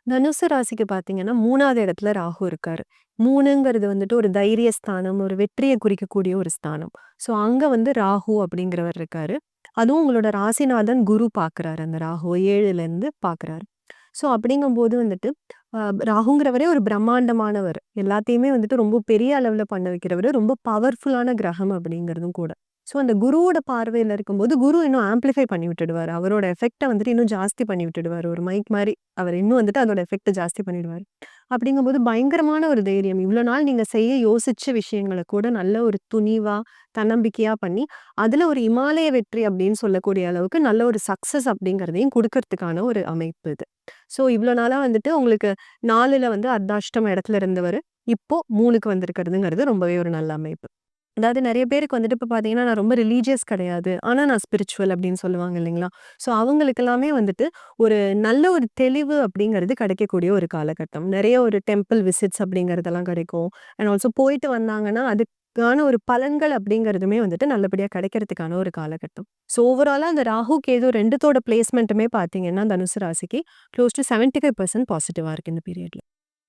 தனுசு ராசிக்கு பார்த்தீங்கன்னா, 3வது இடத்துல ராகு இருக்காரு. 3ங்கிறது வந்துட்டு ஒரு தைரிய ஸ்தானம், ஒரு வெற்றிய குறிக்கக்கூடிய ஒரு ஸ்தானம். ஸோ அங்க வந்து ராகு அப்படிங்கிறவர் இருக்காரு. அதுவும் உங்களோட ராசிநாதன் குரு பார்க்குறாரு அந்த ராகுவ 7லேருந்து பார்க்குறாரு. ஸோ அப்படிங்கும்போது வந்துட்டு, அ ராகுங்கிறவரே ஒரு பிரம்மாண்டமானவர். எல்லாத்தையுமே வந்துட்டு ரொம்ப பெரிய அளவுல பண்ண வைக்கிறவரு. ரொம்ப பவர்ஃபுல்லான கிரகம் அப்படிங்கிறதும் கூட. ஸோ அந்த குருவோட பார்வையில இருக்கும்போது, குரு இன்னும் ஆம்பிளிஃபை பண்ணி விட்டுடுவாரு. அவரோட எஃபெக்ட்ட வந்துட்டு இன்னும் ஜாஸ்தி பண்ணி விட்டுடுவாரு. ஒரு மைக் மாரி. அவர் இன்னும் வந்துட்டு அதோட எஃபெக்ட்ட ஜாஸ்தி பண்ணிடுவாரு. அப்படிங்கும்போது பயங்கரமான ஒரு தைரியம். இவ்வளோ நாள் நீங்க செய்ய யோசிச்ச விஷயங்கள கூட நல்ல ஒரு துணிவா, தன்னம்பிக்கையா பண்ணி, அதுல ஒரு இமாலய வெற்றி அப்படின்னு சொல்லக்கூடிய அளவுக்கு நல்ல ஒரு சக்சஸ் அப்படிங்கிறதையும் குடுக்கறதுக்கான ஒரு அமைப்பு இது. ஸோ இவ்வளோ நாளா வந்துட்டு உங்களுக்கு 4ல வந்து அர்த்தாஷ்டம இடத்துல இருந்தவரு, இப்போ 3க்கு வந்திருக்கிறதுங்கிறது ரொம்பவே ஒரு நல்ல அமைப்பு. அதாவது நெறைய பேருக்கு வந்துட்டு இப்ப பார்த்தீங்கன்னா, நான் ரொம்ப ரிலீஜியஸ் கிடையாது. ஆனா நான் ஸ்பிரிச்சுவல் அப்படின்னு சொல்லுவாங்க இல்லைங்களா? ஸோ அவங்களுக்கு எல்லாமே வந்துட்டு ஒரு நல்ல ஒரு தெளிவு அப்படிங்கிறது கிடைக்கக்கூடிய ஒரு காலகட்டம். நெறைய ஒரு டெம்பிள் விசிட்ஸ் அப்படிங்கிறதெல்லாம் கிடைக்கும். அண்ட் ஆல்சோ போயிட்டு வந்தாங்கன்னா, அதுக்கான ஒரு பலன்கள் அப்படிங்கிறதுமே வந்துட்டு நல்லபடியா கிடைக்கிறதுக்கான ஒரு காலகட்டம். ஸோ ஓவராலா அந்த ராகு, கேது 2த்தோட பிளேஸ்மெண்ட்டுமே பார்த்தீங்கன்னா, தனுசு ராசிக்கு க்ளோஸ் டூ 75% பாசிட்டிவா இருக்கு இந்த பீரியட்ல.